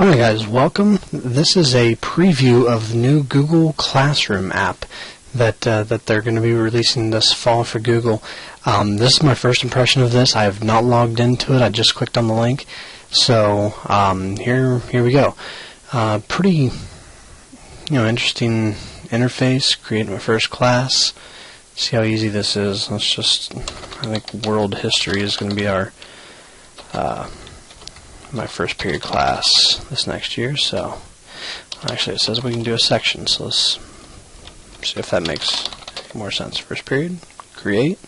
Alright guys, welcome. This is a preview of the new Google Classroom app that they're going to be releasing this fall for Google. This is my first impression of this. I have not logged into it. I just clicked on the link. So here we go. Pretty interesting interface. Create my first class. See how easy this is. Let's just, I think world history is going to be our my first period class this next year. So actually it says we can do a section, so let's see if that makes more sense. First period, create.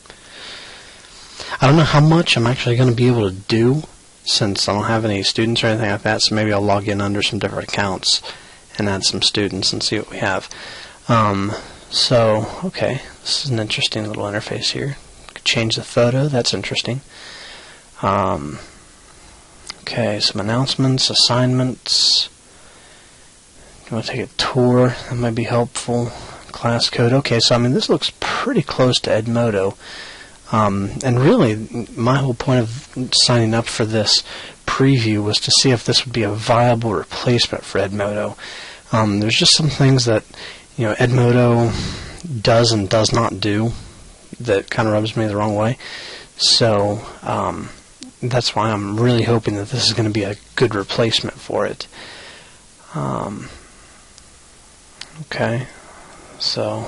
I don't know how much I'm actually going to be able to do since I don't have any students or anything like that, so maybe I'll log in under some different accounts and add some students and see what we have. So okay, this is an interesting little interface here. Could change the photo, that's interesting. Okay, some announcements, assignments. You want to take a tour? That might be helpful. Class code. Okay, so I mean this looks pretty close to Edmodo. And really, my whole point of signing up for this preview was to see if this would be a viable replacement for Edmodo. There's just some things that Edmodo does and does not do that kind of rubs me the wrong way. So that's why I'm really hoping that this is going to be a good replacement for it. Okay, so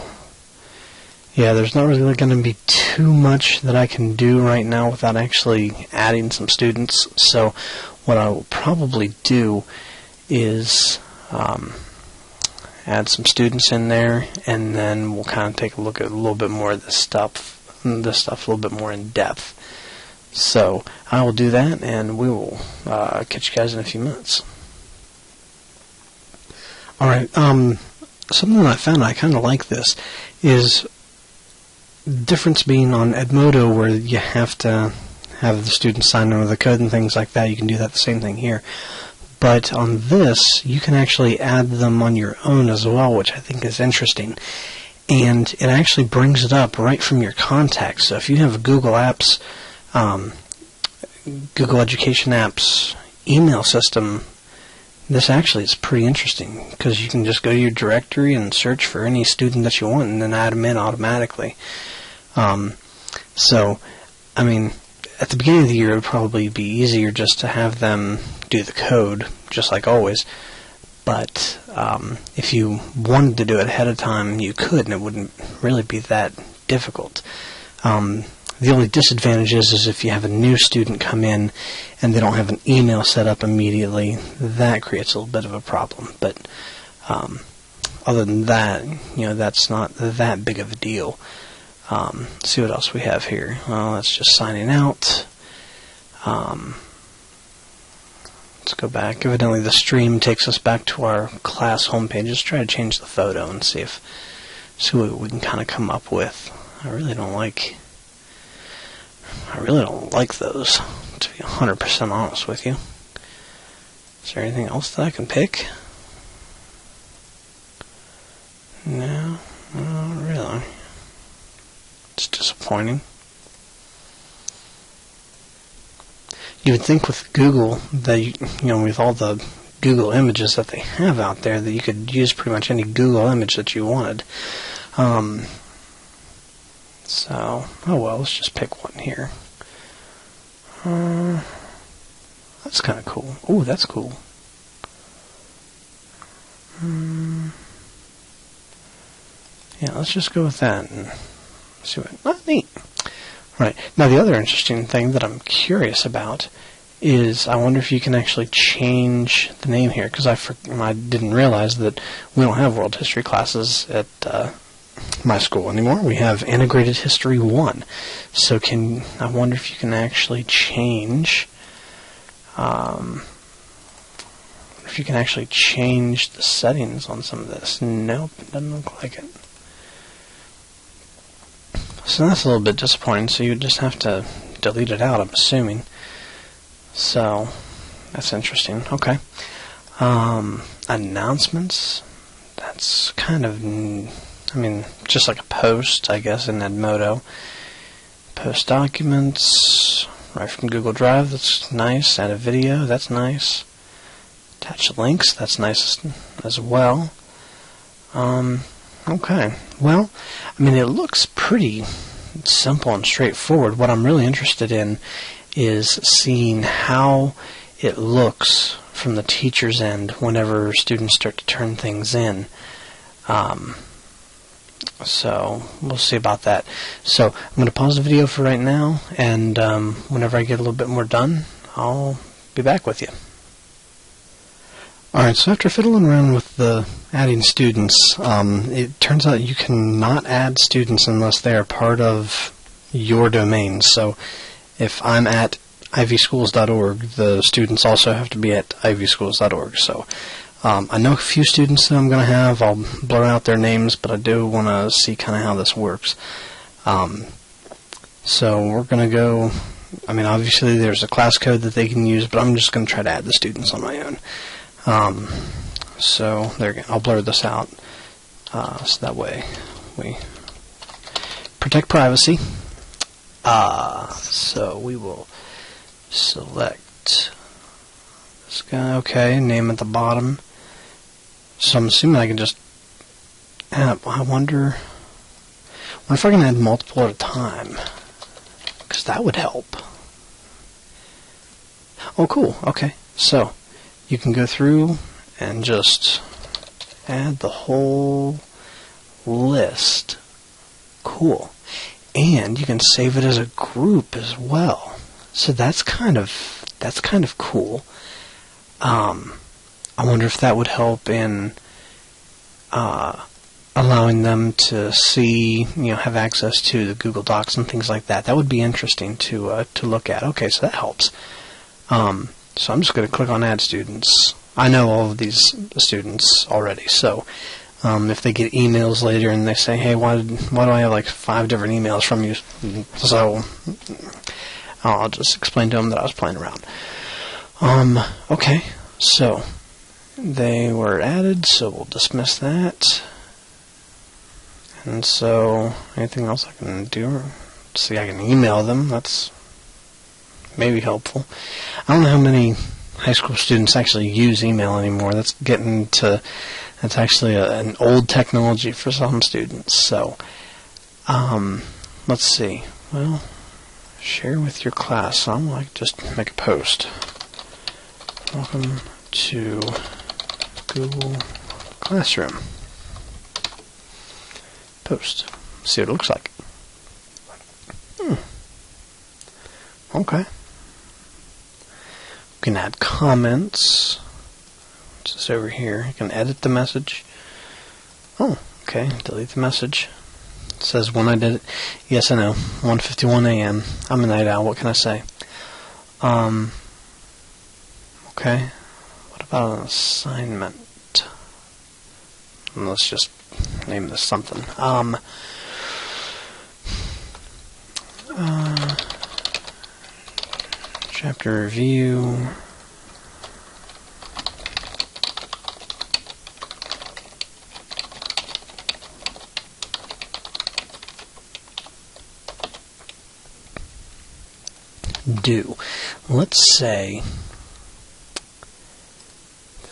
yeah, there's not really going to be too much that I can do right now without actually adding some students. So what I will probably do is add some students in there, and then we'll kind of take a look at a little bit more of this stuff a little bit more in depth. So I will do that, and we will catch you guys in a few minutes. Alright, something that I found I kind of like this is the difference being on Edmodo, where you have to have the students sign in with the code and things like that. You can do that the same thing here. But on this, you can actually add them on your own as well, which I think is interesting. And it actually brings it up right from your contacts. So if you have Google Apps, Google Education Apps email system, this actually is pretty interesting because you can just go to your directory and search for any student that you want and then add them in automatically. So, I mean, at the beginning of the year it would probably be easier just to have them do the code, just like always. But if you wanted to do it ahead of time, you could, and it wouldn't really be that difficult. The only disadvantage is if you have a new student come in and they don't have an email set up immediately, that creates a little bit of a problem. But other than that, that's not that big of a deal. Let's see what else we have here. Well, that's just signing out. Let's go back. Evidently the stream takes us back to our class homepage. Just try to change the photo and see what we can kind of come up with. I really don't like those, to be 100% honest with you. Is there anything else that I can pick? No, not really. It's disappointing. You would think with Google that with all the Google images that they have out there, that you could use pretty much any Google image that you wanted. So, oh well, let's just pick one here. That's kind of cool. Ooh, that's cool. Yeah, let's just go with that and see what. Oh, neat. Right. Now, the other interesting thing that I'm curious about is I wonder if you can actually change the name here, because I didn't realize that we don't have world history classes at my school anymore. We have Integrated History 1. So I wonder if you can actually change the settings on some of this. Nope, it doesn't look like it. So that's a little bit disappointing, so you would just have to delete it out, I'm assuming. So that's interesting. Okay. Announcements. That's kind of, just like a post, I guess, in Edmodo. Post documents right from Google Drive. That's nice. Add a video. That's nice. Attach links, that's nice as well. Okay, well, I mean, it looks pretty simple and straightforward. What I'm really interested in is seeing how it looks from the teacher's end whenever students start to turn things in. So we'll see about that. So I'm going to pause the video for right now, and whenever I get a little bit more done, I'll be back with you. Alright, so after fiddling around with the adding students, it turns out you cannot add students unless they are part of your domain. So if I'm at ivyschools.org, the students also have to be at ivyschools.org. So I know a few students that I'm going to have. I'll blur out their names, but I do want to see kind of how this works. So we're going to go, I mean, obviously there's a class code that they can use, but I'm just going to try to add the students on my own. So there again, I'll blur this out so that way we protect privacy. So we will select this guy. Okay, name at the bottom. So I'm assuming I can just add. I wonder if I can add multiple at a time, because that would help. Oh, cool. Okay, so you can go through and just add the whole list. Cool. And you can save it as a group as well. So that's kind of cool. I wonder if that would help in allowing them to see, have access to the Google Docs and things like that. That would be interesting to look at. Okay, so that helps. So I'm just going to click on Add Students. I know all of these students already, so if they get emails later and they say, hey, why do I have like 5 different emails from you? So I'll just explain to them that I was playing around. Okay, so they were added, so we'll dismiss that. And so anything else I can do? See, I can email them. That's maybe helpful. I don't know how many high school students actually use email anymore. That's actually an old technology for some students. So let's see. Well, share with your class. So I'm like, just make a post. Welcome to Google Classroom. Post. See what it looks like. Okay. You can add comments. It's just over here. You can edit the message. Oh, okay. Delete the message. It says when I did it. Yes, I know. 1:51 a.m. I'm a night owl. What can I say? Okay. What about an assignment? Let's just name this something. Chapter review. Due. Let's say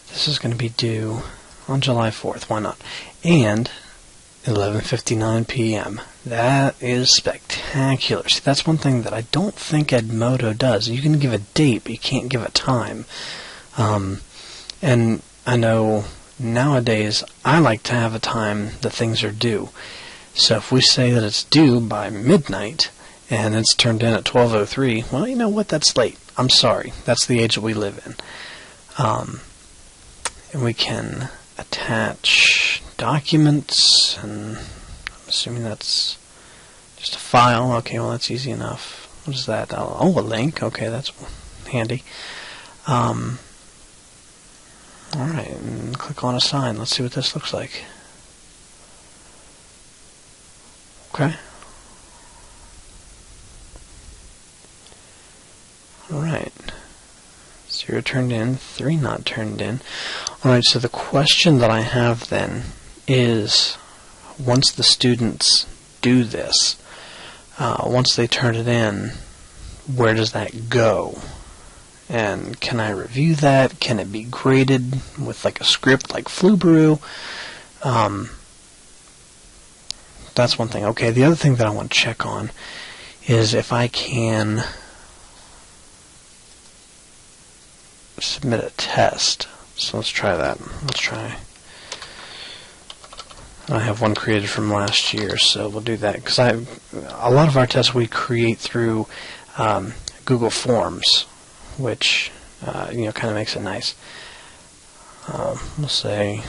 this is going to be due on July 4th. Why not? And 11:59 p.m. That is spectacular. See, that's one thing that I don't think Edmodo does. You can give a date, but you can't give a time. And I know nowadays I like to have a time that things are due. So if we say that it's due by midnight and it's turned in at 12:03, well, you know what? That's late. I'm sorry. That's the age that we live in. And we can attach documents, and I'm assuming that's just a file. Okay, well, that's easy enough. What is that? Oh, a link. Okay, that's handy. Alright, and click on Assign. Let's see what this looks like. Okay. Alright. 0 turned in, 3 not turned in. Alright, so the question that I have then is, once the students do this, once they turn it in, where does that go? And can I review that? Can it be graded with like a script like Flubaroo? That's one thing. Okay, the other thing that I want to check on is if I can submit a test. So let's try that. Let's try. I have one created from last year, so we'll do that. Because a lot of our tests we create through Google Forms, which kind of makes it nice. We'll say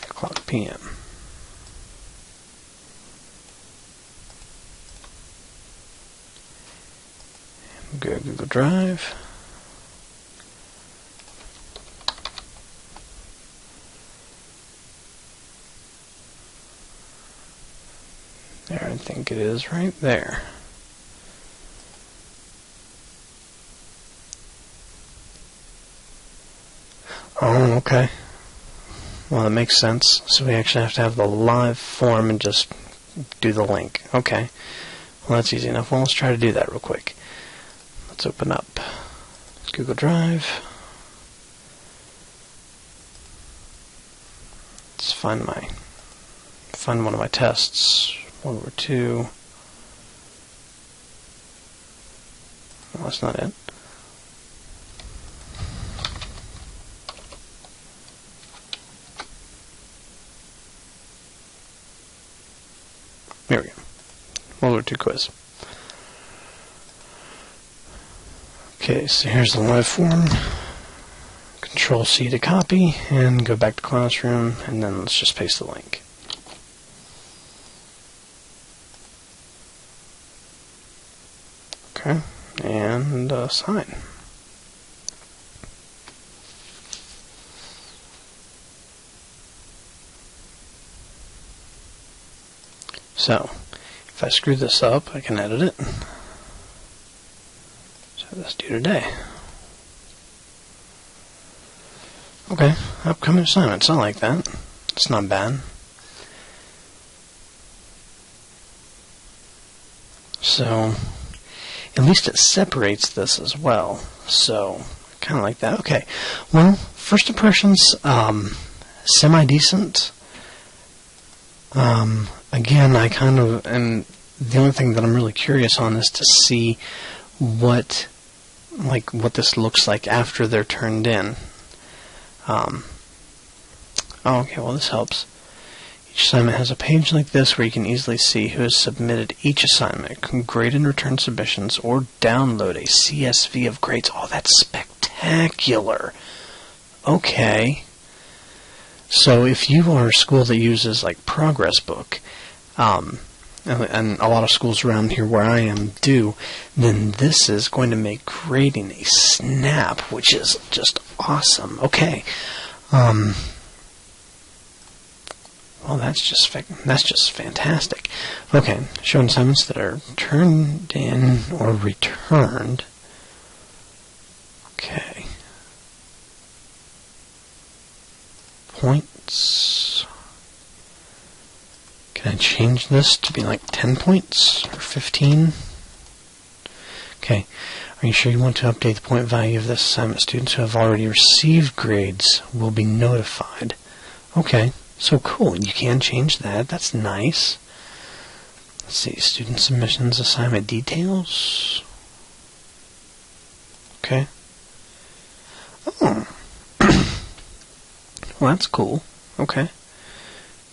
8:00 p.m. Go to Google Drive. There, I think it is right there. Oh, okay. Well, that makes sense. So we actually have to have the live form and just do the link. Okay. Well, that's easy enough. Well, let's try to do that real quick. Let's open up Google Drive. Let's find one of my tests. 1/2. Well, that's not it. There we go. 1/2 quiz. Okay, so here's the live form. Control C to copy, and go back to Classroom, and then let's just paste the link. Okay, and sign. So, if I screw this up, I can edit it. So that's due today. Okay, upcoming assignments. I like that. It's not bad. So, at least it separates this as well. So, I kind of like that. Okay, well, first impressions, semi-decent. Again, I kind of am. The only thing that I'm really curious on is to see what this looks like after they're turned in. Okay, well, this helps. Each assignment has a page like this where you can easily see who has submitted each assignment, grade and return submissions, or download a CSV of grades. Oh, that's spectacular. Okay. So if you are a school that uses like Progress Book, and a lot of schools around here where I am do, then this is going to make grading a snap, which is just awesome. Okay. Well, that's just fantastic. Okay, showing assignments that are turned in or returned. Okay. Points. Can I change this to be like 10 points or 15? Okay. Are you sure you want to update the point value of this assignment? Students who have already received grades will be notified. Okay. So cool. You can change that. That's nice. Let's see. Student submissions, assignment details. Okay. Oh. Well, that's cool. Okay.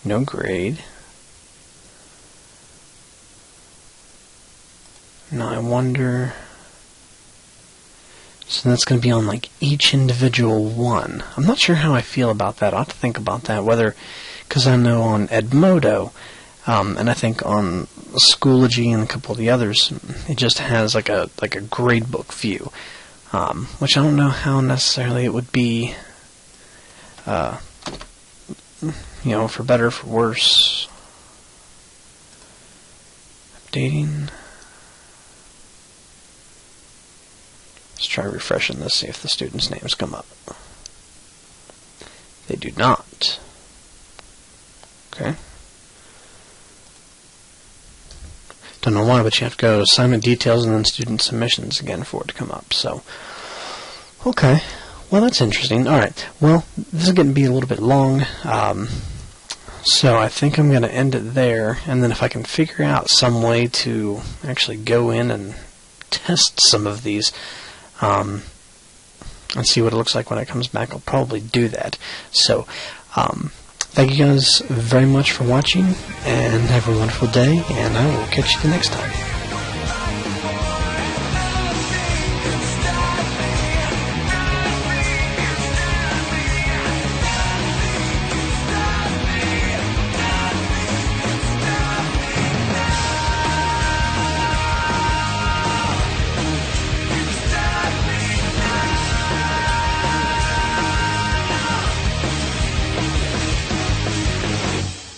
No grade. Now I wonder. So that's going to be on like each individual one. I'm not sure how I feel about that. I'll have to think about that. Because I know on Edmodo, and I think on Schoology and a couple of the others, it just has like a gradebook view, which I don't know how necessarily it would be, for better or for worse. Updating. Let's try refreshing this, see if the students' names come up. They do not. Okay. Don't know why, but you have to go assignment details and then student submissions again for it to come up. So, okay. Well, that's interesting. All right. Well, this is going to be a little bit long. So I think I'm going to end it there, and then if I can figure out some way to actually go in and test some of these and see what it looks like when it comes back, I'll probably do that. So thank you guys very much for watching, and have a wonderful day, and I will catch you the next time.